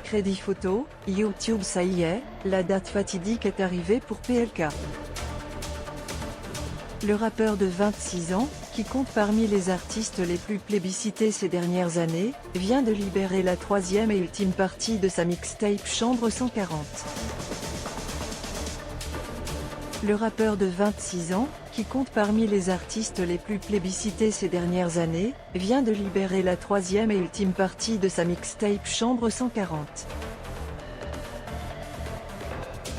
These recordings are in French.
Crédit photo, YouTube. Ça y est, la date fatidique est arrivée pour PLK. Le rappeur de 26 ans, qui compte parmi les artistes les plus plébiscités ces dernières années, vient de libérer la troisième et ultime partie de sa mixtape Chambre 140. Le rappeur de 26 ans, qui compte parmi les artistes les plus plébiscités ces dernières années, vient de libérer la troisième et ultime partie de sa mixtape Chambre 140.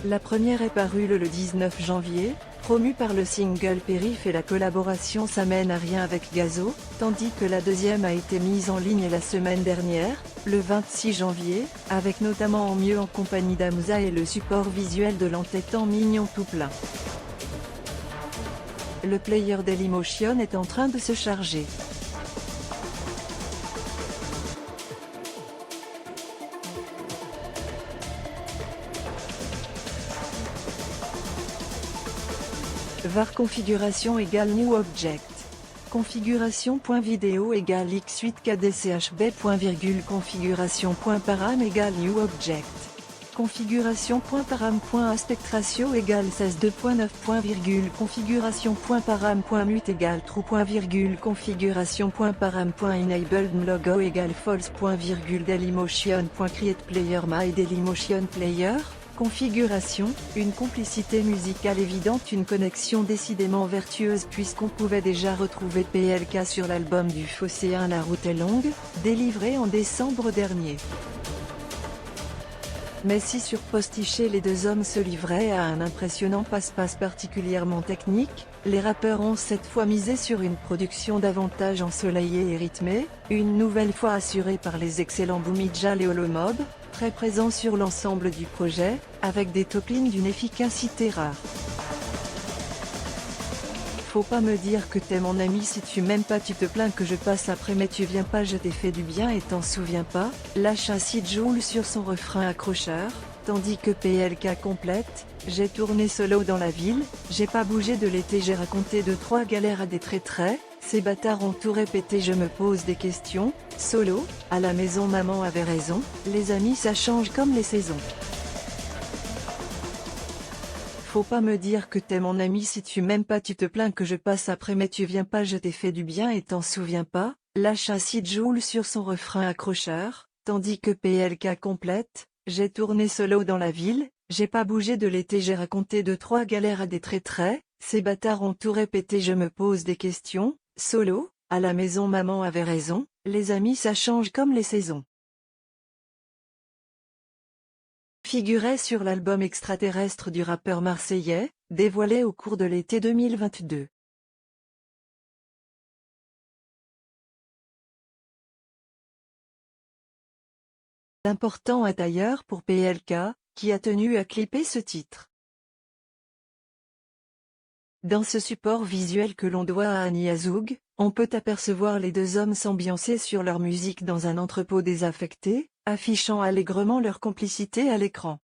La première est parue le 19 janvier, promue par le single Périph' et la collaboration Ça mène à rien avec Gazo, tandis que la deuxième a été mise en ligne la semaine dernière, le 26 janvier, avec notamment En mieux en compagnie d'Amza et le support visuel de l'entêtant Mignon tout plein. Le player Dailymotion est en train de se charger. var configuration égale new object. Configuration.video égale x8kdchb. Configuration.param égale new object. Configuration.param.aspect ratio égale 16:2.9. Configuration.param.mute égale true. Configuration.param.enabled logo égale false. Dailymotion.create player my Dailymotion player. Configuration, une complicité musicale évidente, une connexion décidément vertueuse puisqu'on pouvait déjà retrouver PLK sur l'album du Phocéen La route est longue, délivré en décembre dernier. Mais si sur Postiché les deux hommes se livraient à un impressionnant passe-passe particulièrement technique, les rappeurs ont cette fois misé sur une production davantage ensoleillée et rythmée, une nouvelle fois assurée par les excellents Boumidjal et Holomob, très présents sur l'ensemble du projet, avec des top-lines d'une efficacité rare. Faut pas me dire que t'es mon ami si tu m'aimes pas, tu te plains que je passe après mais tu viens pas, je t'ai fait du bien et t'en souviens pas, lâche ainsi Joule sur son refrain accrocheur, tandis que PLK complète, j'ai tourné solo dans la ville, j'ai pas bougé de l'été, j'ai raconté 2-3 galères à des traîtres, ces bâtards ont tout répété, je me pose des questions, solo, à la maison maman avait raison, les amis ça change comme les saisons. Faut pas me dire que t'es mon ami si tu m'aimes pas, tu te plains que je passe après mais tu viens pas, je t'ai fait du bien et t'en souviens pas, lâche ainsi Joule sur son refrain accrocheur, tandis que PLK complète, j'ai tourné solo dans la ville, j'ai pas bougé de l'été, j'ai raconté 2-3 galères à des traîtres, ces bâtards ont tout répété, je me pose des questions, solo, à la maison maman avait raison, les amis ça change comme les saisons. Figurait sur l'album Extraterrestre du rappeur marseillais, dévoilé au cours de l'été 2022. Important est ailleurs pour PLK, qui a tenu à clipper ce titre. Dans ce support visuel que l'on doit à Annie Azoug, on peut apercevoir les deux hommes s'ambiancer sur leur musique dans un entrepôt désaffecté, affichant allègrement leur complicité à l'écran.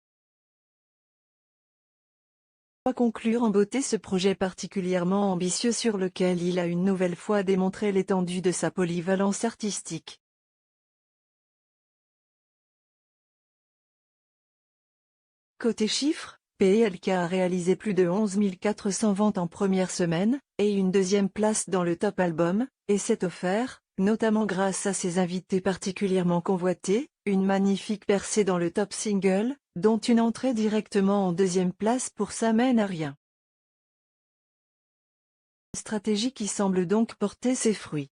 On va conclure en beauté ce projet particulièrement ambitieux sur lequel il a une nouvelle fois démontré l'étendue de sa polyvalence artistique. Côté chiffres, PLK a réalisé plus de 11 400 ventes en première semaine, et une deuxième place dans le top album, et s'est offert, notamment grâce à ses invités particulièrement convoités, une magnifique percée dans le top single, dont une entrée directement en deuxième place pour Ça mène à rien. Stratégie qui semble donc porter ses fruits.